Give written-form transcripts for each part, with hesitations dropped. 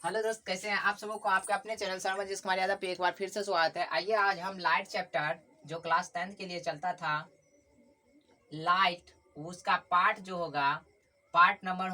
Hello दोस्त, कैसे हैं आप सबों को आपके अपने चैनल शर्मा जी कुमार यादव पे एक बार फिर से स्वागत है। आइए आज हम लाइट चैप्टर जो क्लास 10th के लिए चलता था, लाइट, उसका पार्ट जो होगा, पार्ट नंबर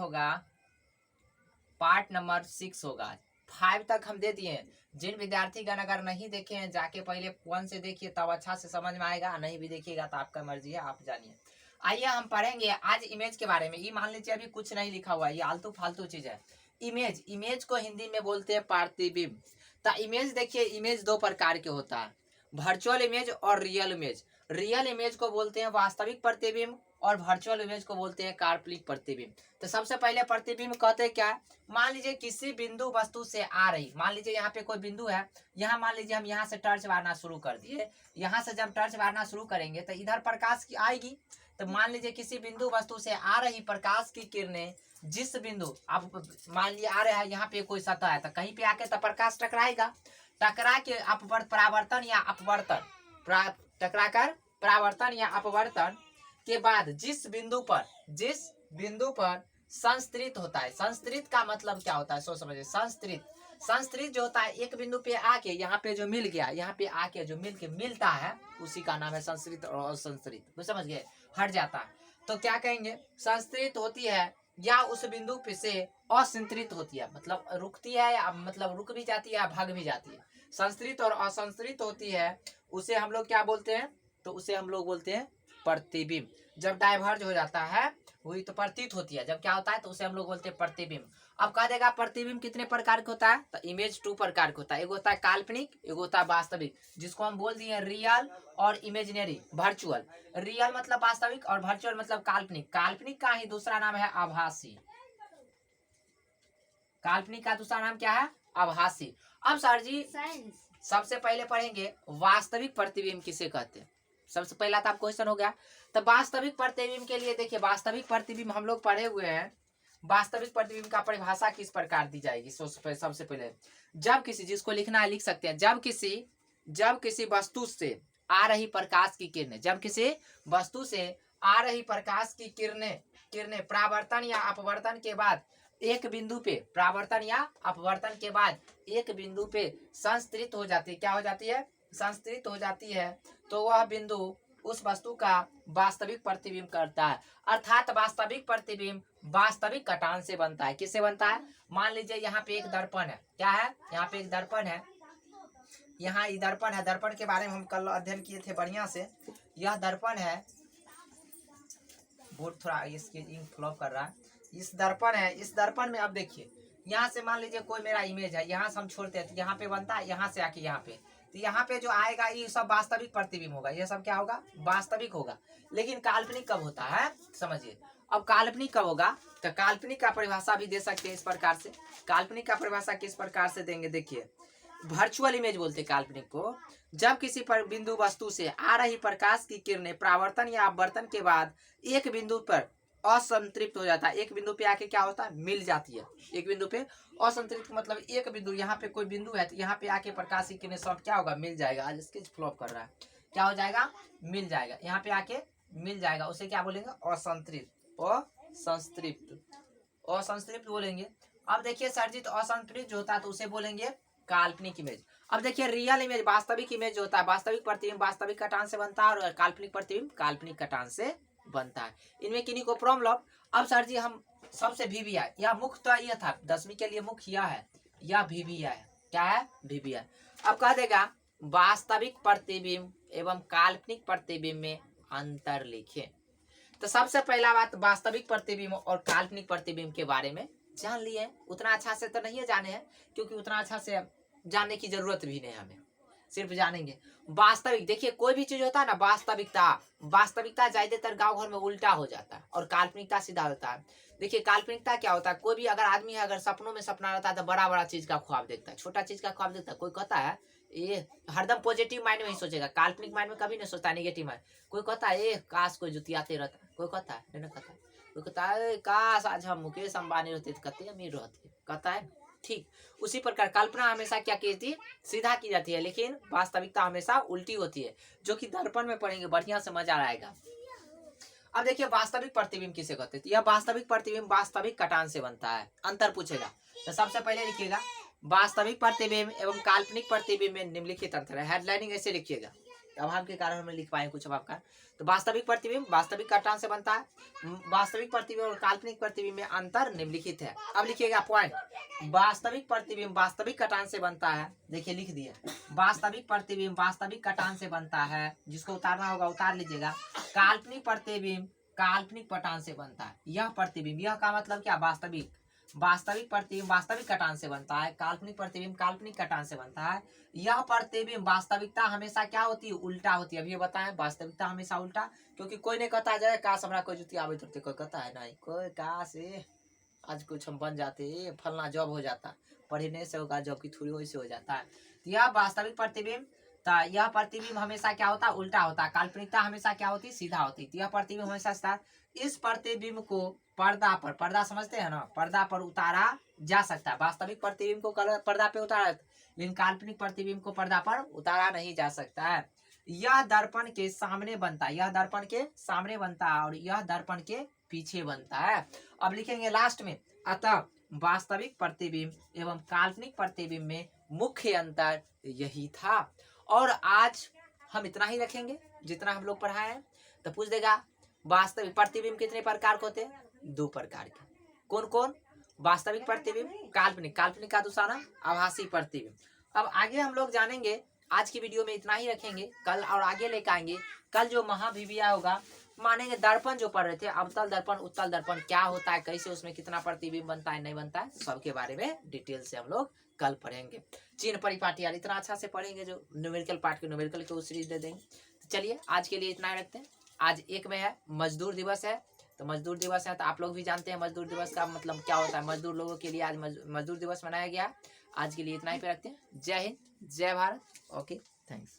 6 होगा। 5 तक हम दे दिए। जिन विद्यार्थीगण अगर नहीं देखे हैं जाके पहले 1 से देखिए, तब अच्छा से समझ में आएगा। नहीं भी देखिएगा तो आपका मर्जी है, आप जानिए। आइए हम पढ़ेंगे आज इमेज के बारे में। ये मान लीजिए अभी कुछ नहीं लिखा हुआ है, ये आलतू फालतू चीज है। इमेज को हिंदी में बोलते हैं प्रतिबिंब। तो इमेज देखिए, इमेज दो प्रकार के होता है, वर्चुअल इमेज और रियल इमेज। रियल इमेज को बोलते हैं वास्तविक प्रतिबिंब और वर्चुअल इमेज को बोलते हैं काल्पनिक प्रतिबिंब। तो सबसे पहले प्रतिबिंब कहते हैं क्या है? मान लीजिए किसी बिंदु वस्तु से आ रही, मान लीजिए यहाँ पे कोई बिंदु है, यहाँ मान लीजिए हम यहाँ से टर्च मारना शुरू कर दिए। यहाँ से जब टर्च मारना शुरू करेंगे तो इधर प्रकाश की आएगी। तो मान लीजिए किसी बिंदु वस्तु से आ रही प्रकाश की किरणें जिस बिंदु, आप मान लिया आ रहा है यहाँ पे कोई सतह है, तो कहीं पे आके तो प्रकाश टकराएगा। टकरा के परावर्तन या अपवर्तन, टकरा कर परावर्तन या अपवर्तन के बाद जिस बिंदु पर संस्तृत होता है। संस्तृत का मतलब क्या होता है सो समझिए। संस्तृत जो होता है, एक बिंदु पे आके यहाँ पे जो मिल गया, यहाँ पे आके जो मिलता है, उसी का नाम है संस्तृत और असंस्तृत। तो समझ गए, हट जाता है तो क्या कहेंगे? संस्तृत होती है या उस बिंदु पे से असंतरित होती है, मतलब रुकती है या मतलब रुक भी जाती है या भाग भी जाती है। संस्तृत और असंस्तृत होती है, उसे हम लोग क्या बोलते हैं? तो उसे हम लोग बोलते हैं प्रतिबिंब। जब डाइवर्ज हो जाता है वही तो प्रतीत होती है, जब क्या होता है तो उसे हम लोग बोलते हैं प्रतिबिंब। अब कह देगा प्रतिबिंब कितने प्रकार का होता है? तो इमेज 2 प्रकार का होता है। एक होता है काल्पनिक, एक होता है वास्तविक, जिसको हम बोल दिए रियल और इमेजिनरी, वर्चुअल। रियल मतलब वास्तविक और वर्चुअल मतलब काल्पनिक। काल्पनिक का ही दूसरा नाम है आभासी। काल्पनिक का दूसरा नाम क्या है? आभासी। अब सर जी सबसे पहले पढ़ेंगे वास्तविक प्रतिबिंब किसे कहते हैं। सबसे पहला तो आप क्वेश्चन हो गया। तो वास्तविक प्रतिबिंब के लिए देखिए, वास्तविक प्रतिबिंब हम लोग पढ़े हुए हैं। वास्तविक प्रतिबिंब का परिभाषा किस प्रकार दी जाएगी? सबसे पहले जब किसी, जिसको लिखना है लिख सकते हैं, जब किसी वस्तु से आ रही प्रकाश की किरणें, जब किसी वस्तु से आ रही प्रकाश की किरणें परावर्तन या अपवर्तन के बाद एक बिंदु पे, परावर्तन या अपवर्तन के बाद एक बिंदु पे संस्तृत हो जाती है। क्या हो जाती है? संस्तृत हो जाती है। तो वह बिंदु उस वस्तु का वास्तविक प्रतिबिंब करता है। अर्थात वास्तविक प्रतिबिंब वास्तविक कटान से बनता है। किससे बनता है? मान लीजिए यहाँ पे एक दर्पण है। क्या है? यहाँ पे एक दर्पण है। यहाँ ये दर्पण है। दर्पण के बारे में हम कल अध्ययन किए थे बढ़िया से। यह दर्पण है। बोर्ड थोड़ा इसके इंक फ्लॉप कर रहा है। इस दर्पण है। इस दर्पण में अब देखिए, यहाँ से मान लीजिए कोई मेरा इमेज है, यहाँ से हम छोड़ते हैं तो यहाँ पे बनता है, यहाँ से आके यहाँ पे, तो यहाँ पे जो आएगा ये सब वास्तविक प्रतिबिंब होगा। ये सब क्या होगा? वास्तविक होगा। लेकिन काल्पनिक कब होता है समझिए। अब काल्पनिक कब होगा? तो काल्पनिक का परिभाषा भी दे सकते हैं इस प्रकार से। काल्पनिक का परिभाषा किस प्रकार से देंगे? देखिए, वर्चुअल इमेज बोलते हैं काल्पनिक को। जब किसी पर बिंदु वस्तु से आ रही प्रकाश की किरणें परावर्तन या अपवर्तन के बाद एक बिंदु पर असंतृप्त हो जाता है। एक बिंदु पे आके क्या होता है? मिल जाती है। एक बिंदु पे असंतृप्त मतलब एक बिंदु, यहाँ पे कोई बिंदु है तो यहाँ पे आके प्रकाश की किरणें सब क्या होगा? मिल जाएगा। आज स्केच फ्लॉप कर रहा है। क्या हो जाएगा? मिल जाएगा। यहाँ पे आके मिल जाएगा। उसे क्या बोलेंगे? असंतृप्त। असंतृप्त बोलेंगे। अब देखिए सर जी, तो असंतृप्त जो होता है तो उसे बोलेंगे काल्पनिक इमेज। अब देखिए रियल इमेज, वास्तविक इमेज जो होता है, वास्तविक प्रतिबिंब वास्तविक कटान से बनता है और काल्पनिक प्रतिबिंब काल्पनिक कटान से बनता है। इनमें किन्हीं को प्रॉब्लम? अब सर जी हम सबसे VBI, यह मुख्य तो यह था 10वीं के लिए, मुख्य यह है, यह VBI है। क्या है? VBI। अब कह देगा वास्तविक प्रतिबिंब एवं काल्पनिक प्रतिबिंब में अंतर लिखें। तो सबसे पहला बात, वास्तविक प्रतिबिंब और काल्पनिक प्रतिबिंब के बारे में जान लिए। उतना अच्छा से तो नहीं जाने हैं, क्योंकि उतना अच्छा से जानने की जरूरत भी नहीं हमें, सिर्फ जानेंगे वास्तविक। देखिए कोई भी चीज होता है ना, वास्तविकता ज्यादातर गांव घर में उल्टा हो जाता है और काल्पनिकता सीधा होता है। देखिए काल्पनिकता क्या होता है? कोई भी अगर आदमी है, अगर सपनों में सपना रहता है तो बड़ा बड़ा चीज का ख्वाब देखता है, छोटा चीज का ख्वाब देखता है। कोई कहता है ये हरदम पॉजिटिव माइंड में ही सोचेगा, काल्पनिक माइंड में कभी नहीं सोचता नेगेटिव माइंड। कोई कहता है ये काश कोई जुतियाते रहता, कोई कहता है नहीं कहता। कोई कहता है काश आज हम मुकेश अंबानी रहते, कहते अमीर रहते, कहता है। ठीक उसी प्रकार कल्पना हमेशा क्या की जाती है? सीधा की जाती है, लेकिन वास्तविकता हमेशा उल्टी होती है, जो कि दर्पण में पढ़ेंगे, बढ़िया से मजा आएगा। अब देखिए वास्तविक प्रतिबिंब किसे कहते हैं? यह वास्तविक प्रतिबिंब वास्तविक कटान से बनता है। अंतर पूछेगा तो सबसे पहले लिखिएगा वास्तविक प्रतिबिंब एवं काल्पनिक प्रतिबिंब में निम्नलिखित अंतर है। हेडलाइनिंग ऐसे लिखिएगा, अभाव के कारण हम लिख पाए कुछ अभाव का। तो वास्तविक प्रतिबिंब वास्तविक घटना से बनता है, वास्तविक प्रतिबिंब और काल्पनिक प्रतिबिंब में अंतर निम्नलिखित है। अब लिखिएगा पॉइंट, वास्तविक प्रतिबिंब वास्तविक घटना से बनता है, देखिए लिख दिया, वास्तविक प्रतिबिंब वास्तविक घटना से बनता है, जिसको उतारना होगा उतार लीजिएगा। काल्पनिक प्रतिबिंब काल्पनिक पटान से बनता है। यह प्रतिबिंब, यह का मतलब क्या, वास्तविक, वास्तविक प्रतिबिंब वास्तविक कटान से बनता है, काल्पनिक प्रतिबिंब काल्पनिक कटान से बनता है। यह प्रतिबिंब, वास्तविकता हमेशा क्या होती है, उल्टा होती है। अभी बताएं वास्तविकता हमेशा उल्टा, क्योंकि कोई नहीं कहता जाए काश हमरा कोई जुती आवे तुरते, कोई कहता है नहीं, कोई काश आज कुछ हम बन जाते, फलना जॉब हो जाता, पढ़ने से होगा जॉब की थोड़ी वही से हो जाता है। तो यह वास्तविक प्रतिबिंब, यह प्रतिबिंब हमेशा क्या होता है, उल्टा होता है। काल्पनिकता हमेशा क्या होती है, सीधा होती है। यह प्रतिबिंब हमेशा सीधा। इस प्रतिबिंब को पर्दा पर, पर्दा समझते हैं ना, पर्दा पर उतारा जा सकता है। वास्तविक प्रतिबिंब को पर्दा पे उतारा, लेकिन काल्पनिक प्रतिबिंब को पर्दा पर उतारा नहीं जा सकता है। यह दर्पण के सामने बनता है, यह दर्पण के सामने बनता है और यह दर्पण के पीछे बनता है। अब लिखेंगे लास्ट में, अतः वास्तविक प्रतिबिंब एवं काल्पनिक प्रतिबिंब में मुख्य अंतर यही था। और आज हम इतना ही रखेंगे जितना हम लोग पढ़ाए हैं। तो पूछ देगा वास्तविक प्रतिबिंब कितने प्रकार के होते हैं, 2 प्रकार के। कौन कौन, वास्तविक प्रतिबिंब, काल्पनिक, काल्पनिक का दूसरा नाम आभासी प्रतिबिंब। अब आगे हम लोग जानेंगे, आज की वीडियो में इतना ही रखेंगे, कल और आगे लेकर आएंगे। कल जो महाभिविया होगा, मानेंगे दर्पण जो पढ़ रहे थे, अवतल दर्पण उत्तल दर्पण क्या होता है, कैसे उसमें कितना प्रतिबिंब बनता है नहीं बनता है, सबके बारे में डिटेल से हम लोग कल पढ़ेंगे। चिन्ह परिपाटी यार इतना अच्छा से पढ़ेंगे, जो न्यूमेरिकल पार्ट के न्यूमेरिकल के सीरीज दे देंगे। तो चलिए आज के लिए इतना ही रखते हैं। आज 1 में है मजदूर दिवस है, तो मजदूर दिवस है तो आप लोग भी जानते हैं मजदूर दिवस का मतलब क्या होता है। मजदूर लोगों के लिए आज मजदूर दिवस मनाया गया। आज के लिए इतना ही पे रखते हैं। जय हिंद, जय भारत। Okay, thanks.